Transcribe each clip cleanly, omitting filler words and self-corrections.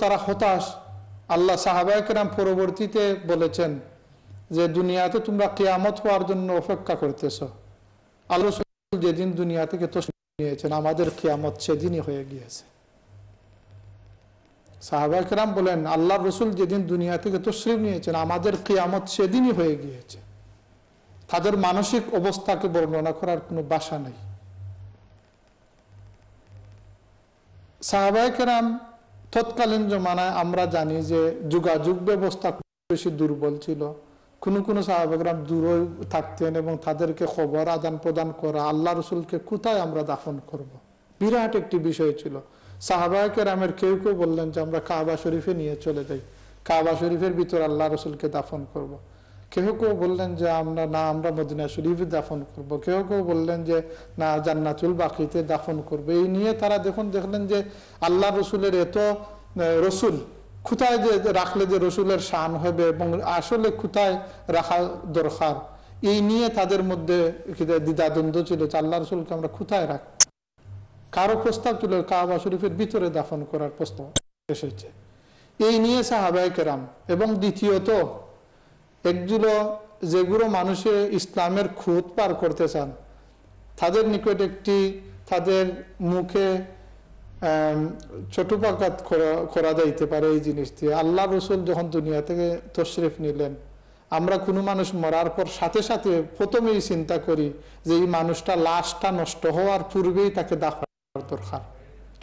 তারা হতাশ। আল্লাহ সাহাবায়ে কেরাম পরবর্তীতে বলেছেন যে দুনিয়াতে তোমরা কিয়ামত হওয়ার জন্য অপেক্ষা করতেছ, আল্লাহ রাসূল যেদিন দুনিয়া থেকে তশরিফ নিয়েছেন আমাদের কিয়ামত সেদিনই হয়ে গিয়েছে। সাহাবায়ে কেরাম বলেন আল্লাহ রাসূল যেদিন দুনিয়া থেকে তশরিফ নিয়েছেন আমাদের কিয়ামত সেদিনই হয়ে গিয়েছে। তাদের মানসিক অবস্থাকে বর্ণনা করার কোনো ভাষা নেই। সাহাবায়ে কেরাম তৎকালীন জমানায় আমরা জানি যে যোগাযোগ ব্যবস্থা বেশি দুর্বল ছিল। কোন সাহাবায়ে কেরাম দূরে থাকতেন এবং তাদেরকে খবর আদান প্রদান করা, আল্লাহ রাসূলকে কোথায় আমরা দাফন করব, বিরাট একটি বিষয় ছিল। সাহাবায়ে কেরামের কেউ কেউ বললেন যে আমরা কাবা শরীফে নিয়ে চলে যাই, কাবা শরীফের ভিতর আল্লাহ রাসূলকে দাফন করব। কেউ কেউ বললেন যে আমরা মদিনা শরীফে দাফন করব। কেউ কেউ বললেন যে না জান্নাতুল বাকিতে দাফন করব। এই নিয়ে তারা দেখলেন যে আল্লাহ রসুলের এত রসুল কোথায় যে রাখলে যে রসুলের শান হবে এবং আসলে কোথায় রাখা দরকার, এই নিয়ে তাদের মধ্যে দ্বিধাদ্বন্দ্ব ছিল যে আল্লাহ রসুলকে আমরা কোথায় রাখ। কারো প্রস্তাব ছিল কাবা শরীফের ভিতরে দাফন করার প্রস্তাব এসেছে। এই নিয়ে সাহাবায়ে কেরাম এবং দ্বিতীয়ত একগুলো যেগুলো মানুষে ইসলামের খুঁত পার করতে চান তাদের নিকট একটি তাদের মুখে ছোটপাকাত করা যাইতে পারে এই জিনিস দিয়ে। আল্লাহ রসুল যখন দুনিয়া থেকে তশরিফ নিলেন, আমরা কোনো মানুষ মরার পর সাথে সাথে প্রথমেই চিন্তা করি যে এই মানুষটা লাশটা নষ্ট হওয়ার পূর্বেই তাকে দাফন করা দরকার।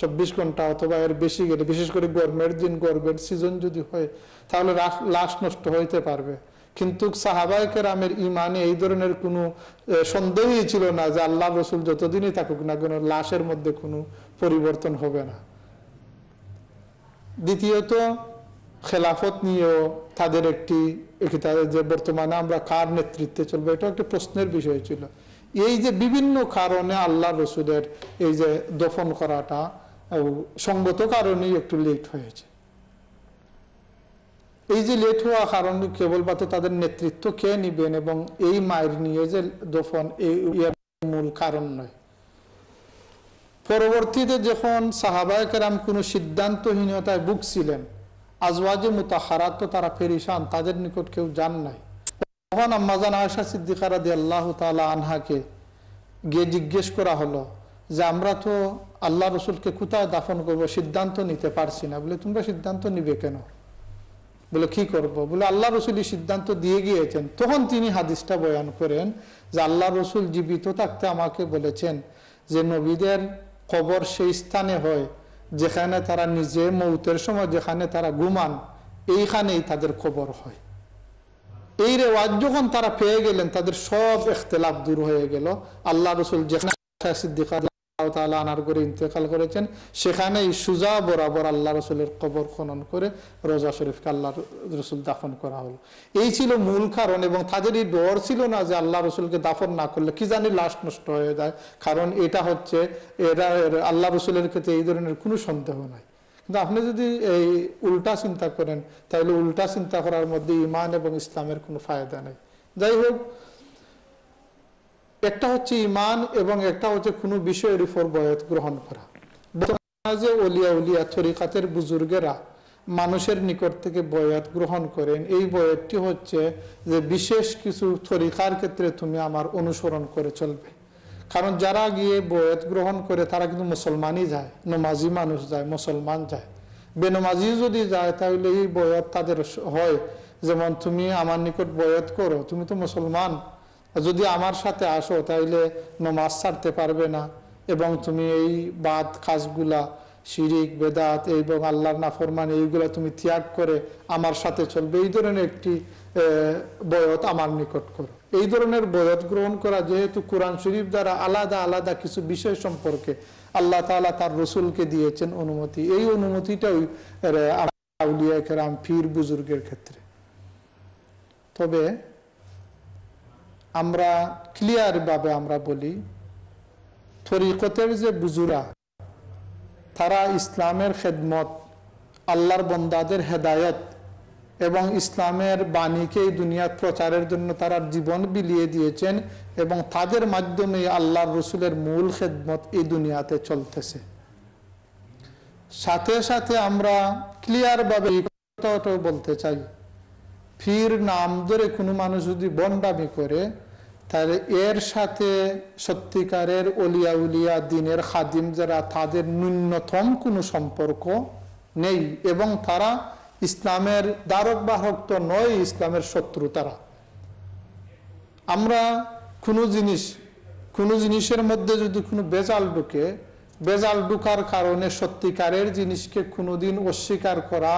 24 ঘন্টা অথবা এর বেশি গেলে, বিশেষ করে গরমের দিন, গরমের সিজন যদি হয় তাহলে লাশ নষ্ট হইতে পারবে। কিন্তু সাহাবায়ে কেরামের ইমানে এই ধরনের কোনো সন্দেহই ছিল না যে আল্লাহ রসুল যতদিনই থাকুক না কেন লাশের মধ্যে কোনো পরিবর্তন হবে না। দ্বিতীয়ত খেলাফত নিয়েও তাদের একটি যে বর্তমানে আমরা কার নেতৃত্বে চলবো এটা একটা প্রশ্নের বিষয় ছিল। এই যে বিভিন্ন কারণে আল্লাহ রসুলের এই যে দফন করাটা সঙ্গত কারণেই একটু লেট হয়েছে। এই যে লেট হওয়া কারণ কেবলমাত্র তাদের নেতৃত্ব কে নিবেন এবং এই মায়ের নিয়ে যে দফন এই মূল কারণ নয়। পরবর্তীতে যখন সাহাবায়ে কেরাম কোনো সিদ্ধান্তহীনতায় ভুগছিলেন, আজওয়াজে মুতাহহারাত তো তারা পেরেশান, তাদের নিকট কেউ যান নাই। তখন আম্মা জান আয়েশা সিদ্দিকা রাদিয়াল্লাহু তাআলা আনহাকে গিয়ে জিজ্ঞেস করা হলো যে আমরা তো আল্লাহ রসুলকে কোথায় দাফন করবো সিদ্ধান্ত নিতে পারছি না। বলে তোমরা সিদ্ধান্ত নিবে কেন? বলে কি করব? বলে আল্লাহ রসুলই সিদ্ধান্ত দিয়ে গিয়েছেন। তখন তিনি হাদিসটা বয়ান করেন যে আল্লাহ রসুল জীবিত থাকতে আমাকে বলেছেন যে নবীদের কবর সেই স্থানে হয় যেখানে তারা নিজে মৌতের সময় যেখানে তারা ঘুমান, এইখানেই তাদের কবর হয়। এই রেওয়াজ যখন তারা পেয়ে গেলেন তাদের সব ইখতিলাফ দূর হয়ে গেল। আল্লাহ রসুল যেখানে সিদ্দিকা আনার করে ইন্তেকাল করেছেন সেখানেই সুজা বরাবর আল্লাহ রসুলের কবর খনন করে রোজা শরীফকে আল্লাহ রসুল দাফন করা হলো। এই ছিল মূল কারণ। এবং তাদের এই ডর ছিল না যে আল্লাহ রসুলকে দাফন না করলে কি জানি লাশ নষ্ট হয়ে যায়, কারণ এটা হচ্ছে এরা আল্লাহ রসুলের ক্ষেত্রে এই ধরনের কোনো সন্দেহ নাই। কিন্তু আপনি যদি এই উল্টা চিন্তা করেন তাহলে উল্টা চিন্তা করার মধ্যে ইমান এবং ইসলামের কোনো ফায়দা নেই। যাই হোক, একটা হচ্ছে ইমান এবং একটা হচ্ছে কোনো বিষয়ের উপর বয়াত গ্রহণ করা। যে ওলিয়া উলিয়া তরিকাতের বুজুর্গেরা মানুষের নিকট থেকে বয়াত গ্রহণ করেন, এই বয়াতটি হচ্ছে যে বিশেষ কিছু তরিকার ক্ষেত্রে তুমি আমার অনুসরণ করে চলবে। কারণ যারা গিয়ে বয়াত গ্রহণ করে তারা কিন্তু মুসলমানই যায়, নমাজি মানুষ যায়, মুসলমান যায়। বেনমাজি যদি যায় তাহলে এই বয়াত তাদের হয় যেমন তুমি আমার নিকট বয়াত করো, তুমি তো মুসলমান, যদি আমার সাথে আসো তাইলে নমাজ ছাড়তে পারবে না এবং তুমি এই বাদ কাজগুলা শিরিক বেদাত এবং আল্লাহর নাফরমানি এইগুলা তুমি ত্যাগ করে আমার সাথে চলবে, এই ধরনের একটি বয়াত আমার নিকট করো। এই ধরনের বয়াত গ্রহণ করা যেহেতু কোরআন শরীফ দ্বারা আলাদা আলাদা কিছু বিষয় সম্পর্কে আল্লাহ তাআলা তার রসুলকে দিয়েছেন অনুমতি, এই অনুমতিটাই আউলিয়া কেরাম পীর বুজুর্গের ক্ষেত্রে। তবে আমরা ক্লিয়ার ভাবে আমরা বলি তরিকতের যে বুজুরা তারা ইসলামের খেদমত, আল্লাহর বন্দাদের হেদায়েত এবং ইসলামের বাণীকে এই দুনিয়ার প্রচারের জন্য তারা জীবন বিলিয়ে দিয়েছেন এবং তাদের মাধ্যমে আল্লাহর রসুলের মূল খেদমত এই দুনিয়াতে চলতেছে। সাথে সাথে আমরা ক্লিয়ার ভাবে বলতে চাই, পীর নাম ধরে কোনো মানুষ যদি বন্ডামি করে, তাহলে এর সাথে সত্যিকারের অলিয়া উলিয়া দিনের খাদিম যারা, তাদের ন্যূনতম কোনো সম্পর্ক নেই, এবং তারা ইসলামের দ্বারক বাহক তো নয়, ইসলামের শত্রু তারা। আমরা কোনো জিনিসের মধ্যে যদি কোনো বেজাল ঢুকে, বেজাল ঢুকার কারণে সত্যিকারের জিনিসকে কোনোদিন অস্বীকার করা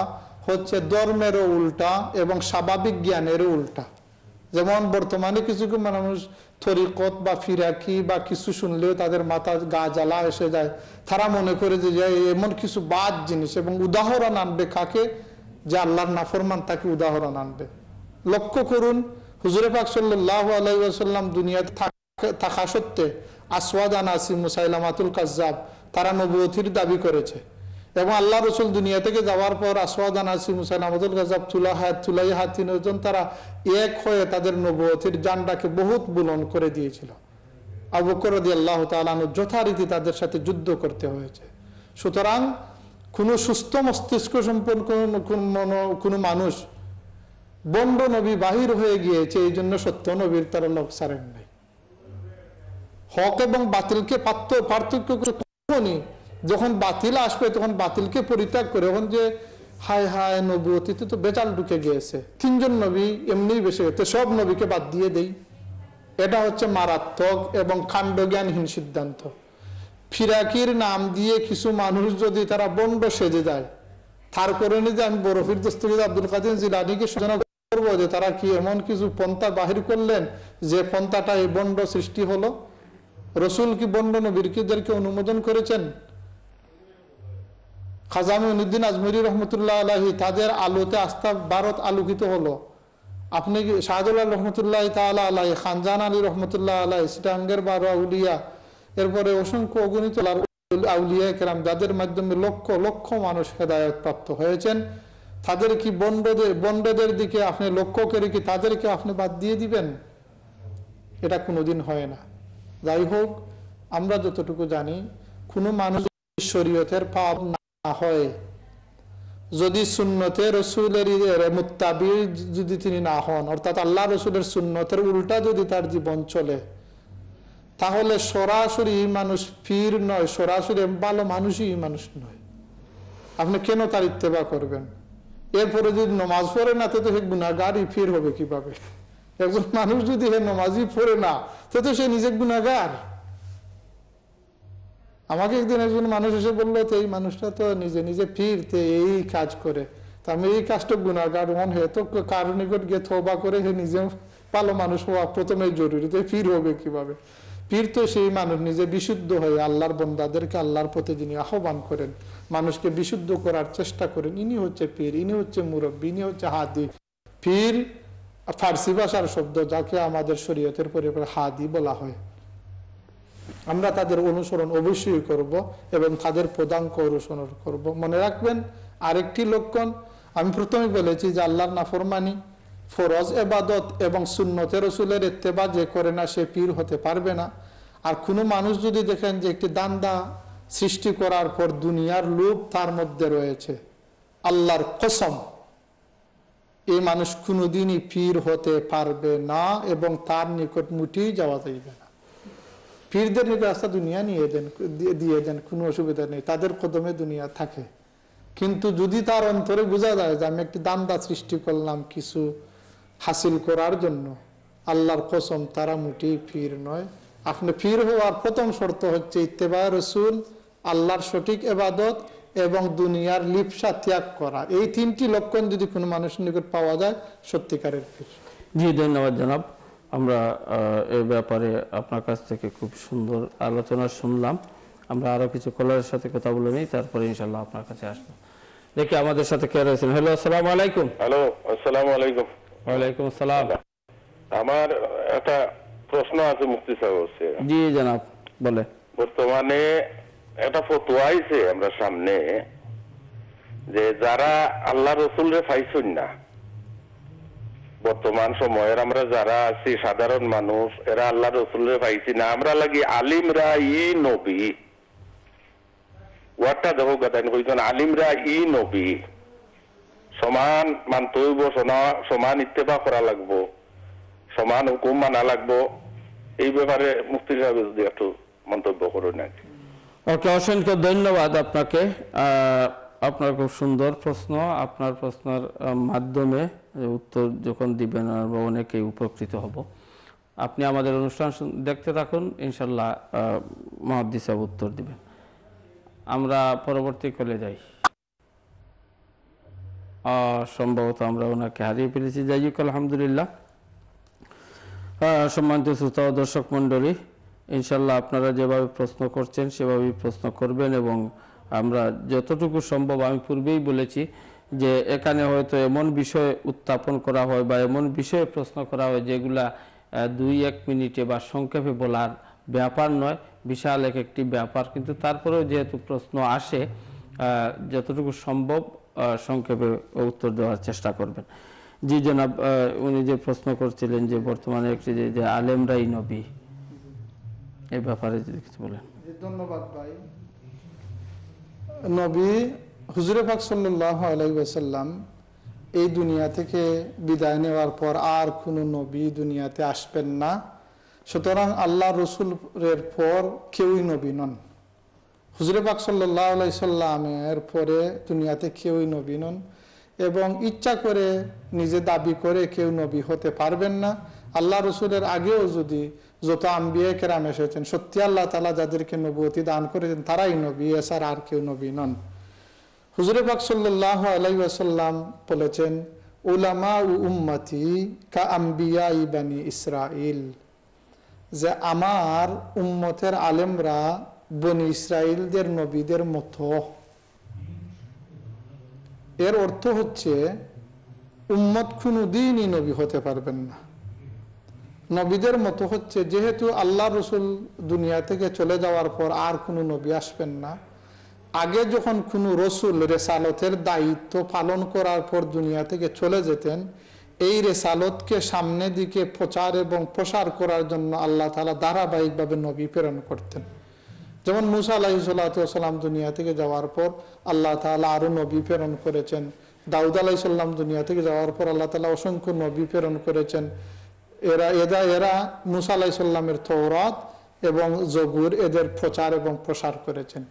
হচ্ছে ধর্মেরও উল্টা এবং স্বাভাবিক জ্ঞানেরও উল্টা। যেমন বর্তমানে কিছু মানুষ তরিকত বা ফিরাকি বা কিছু শুনলেও তাদের মাথা গা জ্বালা এসে যায়, তারা মনে করে যে এমন কিছু বাদ জিনিস, এবং উদাহরণ আনবে কাকে, যে আল্লাহর নাফরমান তাকে উদাহরণ আনবে। লক্ষ্য করুন, হুজুরে পাক সাল্লাল্লাহু আলাইহি ওয়াসাল্লাম দুনিয়াতে থাকা সত্ত্বে আসওয়াদ আনাসি, মুসাইলামাতুল কাজ্জাব, তারা নবুয়তির দাবি করেছে, এবং আল্লাহ রসুল দুনিয়া থেকে যাওয়ার পর আসওয়াদ আনাসি, মুসাইলামাতুল কাজ্জাব, তুলাইহা তিনজন তারা এক হয়ে তাদের নবুয়তির জান্ডাকে বহুত বুলন্দ করে দিয়েছিল। আবু বকর রাদিয়াল্লাহু তাআলা আনহু যথারীতি তাদের সাথে যুদ্ধ করতে হয়েছে। সুতরাং কোনো সুস্থ মস্তিষ্ক সম্পন্ন কোনো মানুষ বন্ড নবী বাহির হয়ে গিয়েছে, এই জন্য সত্য নবীর তারা লোক ছাড়েন নাই। হক এবং বাতিলকে পার্থক্য করে তখনই যখন বাতিল আসবে, তখন বাতিলকে পরিত্যাগ করে, এখন যে হায় হায় নবুয়তিতে তো বেচাল ঢুকে গিয়েছে, 3 জন নবী এমনি বেশি গেছে, সব নবীকে বাদ দিয়ে দেই, এটা হচ্ছে মারাত্মক এবং কাণ্ডজ্ঞানহীন সিদ্ধান্ত। ফিরাকির নাম দিয়ে কিছু মানুষ যদি তারা বন্ড সেজে যায়, তার কারণে যে আমি বরফির দস্তগীর আব্দুল কাদের জিলানীকে সূচনা করবো যে তারা কি এমন কিছু পন্থা বাহির করলেন যে পন্থাটা এই বন্ড সৃষ্টি হলো। রসুল কি বন্ড নবীদেরকে অনুমোদন করেছেন? খাজা মুঈনুদ্দিন আজমিরী রহমতুল্লাহ আলাইহি, তাদের আলোতে আস্থা ভারত আলোকিত হলো। আপনি শাহদুল্লাহ রহমতুল্লাহ তাআলা আলাইহি, খানজান আলী রহমতুল্লাহ আলাইহি, সিটাঙ্গের 12 আউলিয়া, এরপরে অসংখ্য অগণিত আউলিয়া কেরাম, যাদের মাধ্যমে লক্ষ লক্ষ মানুষ হেদায়েত প্রাপ্ত হয়েছেন, তাদের কি বন্ডদের দিকে আপনি লক্ষ্য করে কি তাদেরকে আপনি বাদ দিয়ে দিবেন? এটা কোনোদিন হয় না। যাই হোক, আমরা যতটুকু জানি, কোনো মানুষ শরীয়তের পাপ না হয়, যদি সুন্নতে রসুলের মুত্তাবি যদি তিনি না হন, অর্থাৎ আল্লাহ রসুলের সুন্নতের উল্টা যদি তার জীবন চলে, তাহলে সরাসরি মানুষ পীর নয়, সরাসরি ভালো মানুষই মানুষ নয়। আপনি কেন তার ইত্তেবা করবেন? এরপরে যদি নমাজ পড়ে না, তো সে গুনাহগারই পীর হবে কিভাবে? একজন মানুষ যদি নমাজই পড়ে না, তো সে নিজে গুনাহগার। আমাকে একদিন একজন মানুষ এসে বললো, তো এই মানুষটা তো নিজে নিজে পীর, এই কাজ করে, তা আমি এই কাজটা গুনাহগার মন হয়ে তো কার নিকট গিয়ে তওবা করে সে নিজে ভালো মানুষ হওয়া প্রথমে জরুরি, তো পীর হবে কিভাবে? পীর তো সেই মানুষ নিজে বিশুদ্ধ হয়ে আল্লাহর বন্দাদেরকে আল্লাহর পথে যিনি আহ্বান করেন, মানুষকে বিশুদ্ধ করার চেষ্টা করেন, ইনি হচ্ছে পীর, ইনি হচ্ছে মুরব্বী, ইনি হচ্ছে হাদি। পীর ফার্সি ভাষার শব্দ, যাকে আমাদের শরীয়তের পরিবারে হাদি বলা হয়। আমরা তাদের অনুসরণ অবশ্যই করব এবং তাদের পদাঙ্ক অনুসরণ করব। মনে রাখবেন, আরেকটি লক্ষণ আমি প্রথমে বলেছি যে আল্লাহর নাফরমানি, ফরজ ইবাদত এবং সুন্নতে রসুলের ইত্তেবা যে করে না, সে পীর হতে পারবে না। আর কোনো মানুষ যদি দেখেন যে একটি দান্দা সৃষ্টি করার পর দুনিয়ার লোভ তার মধ্যে রয়েছে, আল্লাহর কসম, এই মানুষ কোনোদিনই পীর হতে পারবে না এবং তার নিকট মুটেই যাওয়া যাইবে না। পীরদের নিকট রাস্তা দুনিয়া দিয়ে দেন, কোনো অসুবিধা নেই, তাদের কদমে দুনিয়া থাকে। কিন্তু যদি তার অন্তরে বোঝা যায় যে আমি একটি দান্দা সৃষ্টি করলাম কিছু হাসিল করার জন্য, আল্লাহর কসম তারা মোটেই পীর নয়। আপনি পীর হওয়ার প্রথম শর্ত হচ্ছে ইত্তেবা রসুল, আল্লাহর সঠিক ইবাদত এবং দুনিয়ার লিপ্সা ত্যাগ করা। এই 3টি লক্ষণ যদি কোনো মানুষের নিকট পাওয়া যায়, সত্যিকারের পীর। জি, ধন্যবাদ জনাব। আমরা এই ব্যাপারে আপনার কাছ থেকে খুব সুন্দর আলোচনা শুনলাম। আমরা আরো কিছু কলারের সাথে কথা বলে নিই, তারপরে ইনশাল্লাহ আপনার কাছে আসবো। দেখি আমাদের সাথে কে রয়েছেন। হ্যালো, আসসালামু আলাইকুম। হ্যালো, আসসালামু আলাইকুম। ওয়ালাইকুম আসসালাম। আমার একটা প্রশ্ন আছে মুফতি সাহেব। জি জনাব, বলে। বর্তমানে একটা ফতোয়া আইছে আমরা সামনে, যে যারা আল্লাহ রসুলরে পাইছেন না, বর্তমান সময়ের আমরা যারা আছি সাধারণ মানুষ, এরা আল্লাহ রসুলরে পাইছি না, আমরা লাগি আলিমরা ই নবী, ওয়াটা দেখো গাদান কইছেন আলিমরা ই নবী, সমান মানতে হইব, সমান ইত্তেফা করা লাগবো, সমান হুকুম মানা লাগবো। এই ব্যাপারে মুফতি সাহেব যদি একটু মন্তব্য করুন আর কি। ওকে, অসংখ্য ধন্যবাদ আপনাকে। আপনার খুব সুন্দর প্রশ্ন। আপনার প্রশ্নের মাধ্যমে উত্তর যখন দিবেন আমরা অনেকেই উপকৃত হব। আপনি আমাদের অনুষ্ঠান দেখতে থাকুন, ইনশাল্লাহ মুহাদ্দিস সাহেব উত্তর দিবেন। আমরা পরবর্তী কলে যাই। সম্ভবত আমরা ওনাকে হারিয়ে ফেলেছি। যাই হোক, আলহামদুলিল্লাহ। সম্মানিত শ্রোতা ও দর্শক মণ্ডলী, ইনশাল্লাহ আপনারা যেভাবে প্রশ্ন করছেন সেভাবেই প্রশ্ন করবেন, এবং আমরা যতটুকু সম্ভব, আমি পূর্বেই বলেছি যে এখানে হয়তো এমন বিষয় উত্থাপন করা হয় বা এমন বিষয়ে প্রশ্ন করা হয় যেগুলা 2-1 মিনিটে বা সংক্ষেপে বলার ব্যাপার নয়, বিশাল একটি ব্যাপার। কিন্তু তারপরেও যেহেতু প্রশ্ন আসে, যতটুকু সম্ভব সংক্ষেপে উত্তর দেওয়ার চেষ্টা করবেন। জি জনাব, উনি যে প্রশ্ন করছিলেন যে বর্তমানে একটি যে আলেমরাই নবী, এই ব্যাপারে যদি কিছু বলেন। ধন্যবাদ ভাই। নবী হুজুরে পাক সাল্লাল্লাহু আলাইহি ওয়াসাল্লাম এই দুনিয়া থেকে বিদায় নেওয়ার পর আর কোনো নবী দুনিয়াতে আসবেন না। সুতরাং আল্লাহ রসুলের পর কেউই নবী নন। হুজুরে পাক সাল্লাল্লাহু আলাইহি সাল্লামের পরে দুনিয়াতে কেউই নবী নন, এবং ইচ্ছা করে নিজে দাবি করে কেউ নবী হতে পারবেন না। আল্লাহ রসুলের আগেও যদি যত আম্বিয়া কেরাম এসেছেন, সত্যি আল্লাহ তাআলা যাদেরকে নবুয়তি দান করেছেন তারাই নবী, এছাড়া আর কেউ নবী নন। হুজুরে পাক সাল্লাল্লাহু আলাইহি ওয়াসাল্লাম বলেছেন, উলামা ও উম্মতি কা আম্বিয়া বানি ইসরাইল, যে আমার উম্মতের আলেমরা বনি ইসরাইলদের নবীদের মতো। এর অর্থ হচ্ছে উম্মত কোনদিনই নবী হতে পারবেন না। নবীদের মতো হচ্ছে যেহেতু আল্লাহ রসুল দুনিয়া থেকে চলে যাওয়ার পর আর কোনো নবী আসবেন না। আগে যখন কোনো রসুল রেসালতের দায়িত্ব পালন করার পর দুনিয়া থেকে চলে যেতেন, এই রেসালতকে সামনে দিকে প্রচার এবং প্রসার করার জন্য আল্লাহ তাআলা ধারাবাহিকভাবে নবী প্রেরণ করতেন। যেমন মুসা আলাইহিস সালাম দুনিয়া থেকে যাওয়ার পর আল্লাহ তাআলা আরো নবী প্রেরণ করেছেন। দাউদ আলাইহিস সালাম দুনিয়া থেকে যাওয়ার পর আল্লাহ তাআলা অসংখ্য নবী প্রেরণ করেছেন। এরা মুসা আলাইহিস সালামের তওরাত এবং জবুর এদের প্রচার এবং প্রসার করেছেন।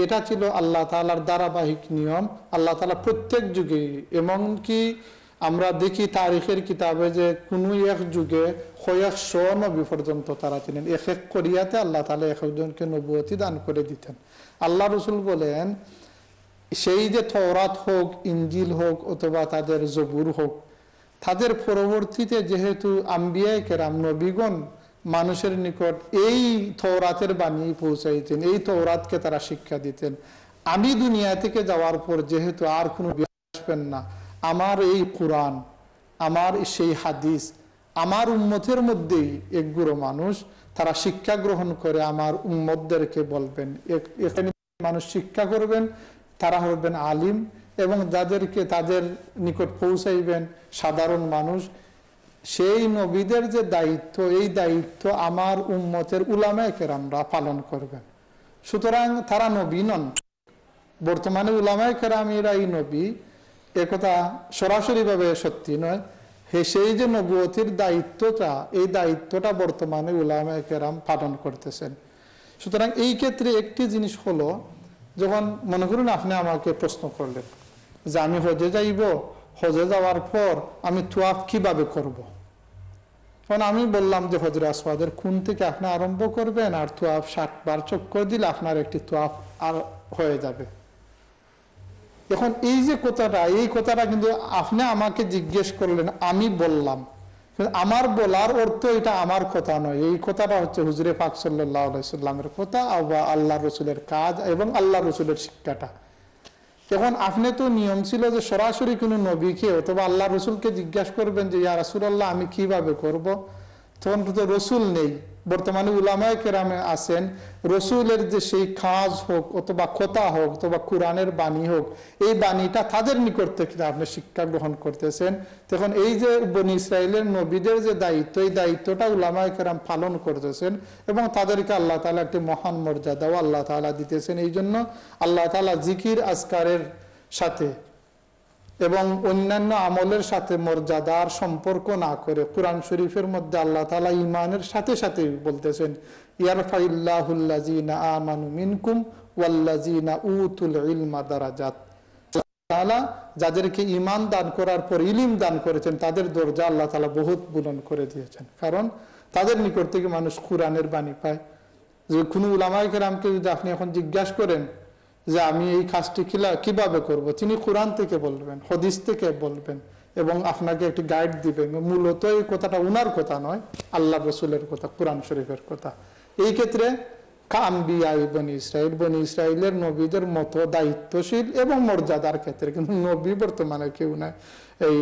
এটা ছিল আল্লাহ তাআলার ধারাবাহিক নিয়ম। আল্লাহ তাআলা প্রত্যেক যুগে, এমনকি আমরা দেখি তারিখের কিতাবে যে কোনো এক যুগে কয়েকশো নবী পর্যন্ত তারা ছিলেন। এক এক করিয়াতে আল্লাহ তাআলা এক একজনকে নবুয়তি দান করে দিতেন। আল্লাহ রসুল বলেন, সেই যে তওরাত হোক, ইনজিল হোক অথবা তাদের জবুর হোক, তাদের পরবর্তীতে যেহেতু আম্বিয়া কেরাম নবীগণ মানুষের নিকট এই তওরাতের বাণী পৌঁছাইতেন, এই তওরাতকে তারা শিক্ষা দিতেন। আমি দুনিয়া থেকে যাওয়ার পর যেহেতু আর কোনো আসবেন না, আমার এই কোরআন, আমার সেই হাদিস আমার উম্মতের মধ্যেই একগুলো মানুষ তারা শিক্ষা গ্রহণ করে আমার উম্মতদেরকে বলবেন। এখানে মানুষ শিক্ষা করবেন, তারা হবেন আলিম, এবং যাদেরকে তাদের নিকট পৌঁছাইবেন সাধারণ মানুষ। সেই নবীদের যে দায়িত্ব, এই দায়িত্ব আমার উম্মতের উলামায়ে কেরামরা পালন করবেন। সুতরাং তারা নবী নন। বর্তমানে উলামায়ে কেরামেরাই নবী, একথা সরাসরি ভাবে সত্যি নয়। সেই যে নবুয়তির দায়িত্বটা, এই দায়িত্বটা বর্তমানে উলামায়ে কেরাম পালন করতেছেন। সুতরাং এই ক্ষেত্রে একটি জিনিস হলো, যখন মনে করুন আপনি আমাকে প্রশ্ন করলেন যে আমি হজে যাইব, হজে যাওয়ার পর আমি তুয়াফ কিভাবে করব। কারণ আমি বললাম যে হজরে আসওয়াদের কোণ থেকে আপনি আরম্ভ করবেন, আর তুয়াফ 60 বার চক্কর দিলে আপনার একটি তুয়াফ আর হয়ে যাবে। এখন এই যে কথাটা, এই কথাটা কিন্তু আপনি আমাকে জিজ্ঞেস করলেন, আমি বললাম। আমার বলার অর্থ এটা আমার কথা নয়, এই কথাটা হচ্ছে হুজুরে পাক সাল্লাল্লাহু আলাইহি সাল্লামের কথা, আল্লাহ রসুলের কাজ এবং আল্লাহ রসুলের শিক্ষাটা। এখন আপনি তো নিয়ম ছিল যে সরাসরি কোনো নবীকে অথবা আল্লাহ রসুলকে জিজ্ঞাসা করবেন যে ইয়া রাসূলুল্লাহ আমি কিভাবে করব। তখন তো রসুল নেই, বর্তমানে উলামায়ে কেরামে আছেন। রসুলের যে সেই কাজ হোক অথবা কথা হোক অথবা কোরআনের বাণী হোক, এই বাণীটা তাদের নিকট থেকে আপনি শিক্ষা গ্রহণ করতেছেন। তখন এই যে বনি ইসরাইলের নবীদের যে দায়িত্ব, এই দায়িত্বটা উলামায়ে কেরাম পালন করতেছেন, এবং তাদেরকে আল্লাহ তাআলা একটি মহান মর্যাদাও আল্লাহ তাআলা দিতেছেন। এই জন্য আল্লাহ তাআলা জিকির আজকারের সাথে এবং অন্যান্য আমলের সাথে মর্যাদার সম্পর্ক না করে কোরআন শরীফের মধ্যে আল্লাহ তাআলা ঈমানের সাথে সাথে বলতেছেন ইয়ারফাইল্লাহুল্লাযীনা আমানু মিনকুম ওয়াল্লাযীনা উতুল ইলমা দারাজাত। তাআলা যাদেরকে ঈমান দান করার পর ইলম দান করেছেন তাদের দরজা আল্লাহ তাআলা বহুত বুলন্দ করে দিয়েছেন, কারণ তাদের নিকট থেকে মানুষ কোরআনের বাণী পায়। যে কোনো উলামায়ে কেরামকে যদি আপনি এখন জিজ্ঞাসা করেন যে আমি এই কাজটি কিভাবে করব, তিনি কোরআন থেকে বলবেন, হাদিস থেকে বলবেন এবং আপনাকে একটি গাইড দিবেন। মূলত এই কথাটা উনার কথা নয়, আল্লাহ রসুলের কথা, কোরআন শরীফের কথা। এই ক্ষেত্রে বনি ইসরাইলের নবীদের মতো দায়িত্বশীল এবং মর্যাদার ক্ষেত্রে, কিন্তু নবী বর্তমানে কেউ নাই, এই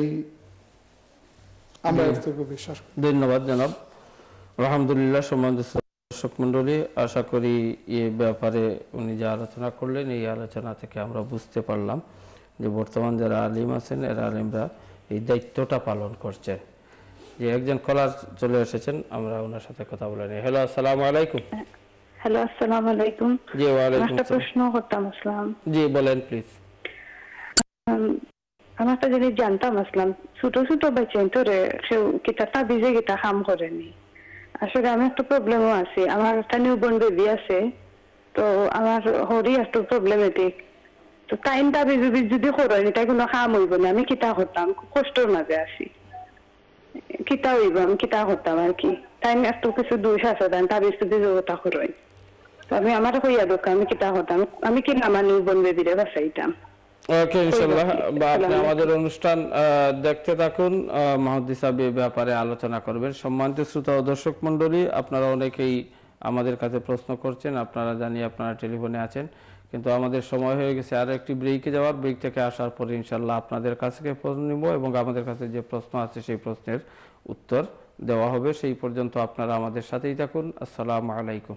আমরা এটুকু বিশ্বাস করি। ধন্যবাদ জনাব। আলহামদুলিল্লাহ। সম্মানিত দর্শক মন্ডলী, আশা করি এ ব্যাপারে উনি যে আলোচনা করলেন এই আলোচনা থেকে আমরা বুঝতে পারলাম যে বর্তমান যারা আলিম আছেন এরা আলিমরা এই দায়িত্বটা পালন করছেন। যে একজন কলার চলে এসেছেন, আমরা ওনার সাথে কথা বলে নিই। হ্যালো, আসসালামু আলাইকুম। হ্যালো, আসসালামু আলাইকুম। জি, ওয়ালাইকুম একটা আসসালাম। প্রশ্ন করতাম আসলাম। জি বলেন প্লিজ। আমি একটা জিনিস জানতাম আসলাম, ছোট ছোট বাচ্চা তোরে কেউ কিতাটা বিজে কিতা কাম করেনি। আসলে আমি একটা প্রবলেমও আছে, আমার একটা নিউবর্ন বেবি আছে, তো আমার হরি একটু প্রবলেমেটিক। তো টাইম দাবি যদি করেনি তাই কোনো কাম হইব না, আমি কিতা করতাম, খুব কষ্টর মাঝে আছি। কিতা হইব, আমি কিতা করতাম আর কি, টাইম একটু কিছু দোষ আছে, তাবিজ যদি যোগতা করেন। আমি আমার হইয়া দোকান আমি কিতা করতাম, আমি কি আমার নিউবর্ন বেবিরে বাঁচাইতাম। ওকে, ইনশাআল্লাহ। আপনি আমাদের অনুষ্ঠান দেখতে থাকুন, মুহাদ্দিস সাহেব এই ব্যাপারে আলোচনা করবেন। সম্মানিত শ্রোতা ও দর্শক মণ্ডলী, আপনারা অনেকেই আমাদের কাছে প্রশ্ন করছেন, আপনারা জানি আপনারা টেলিফোনে আছেন, কিন্তু আমাদের সময় হয়ে গেছে আরো একটি ব্রেকে যাওয়ার। ব্রেক থেকে আসার পরে ইনশাআল্লাহ আপনাদের কাছ থেকে প্রশ্ন নিব এবং আমাদের কাছে যে প্রশ্ন আছে সেই প্রশ্নের উত্তর দেওয়া হবে। সেই পর্যন্ত আপনারা আমাদের সাথেই থাকুন। আসসালামু আলাইকুম।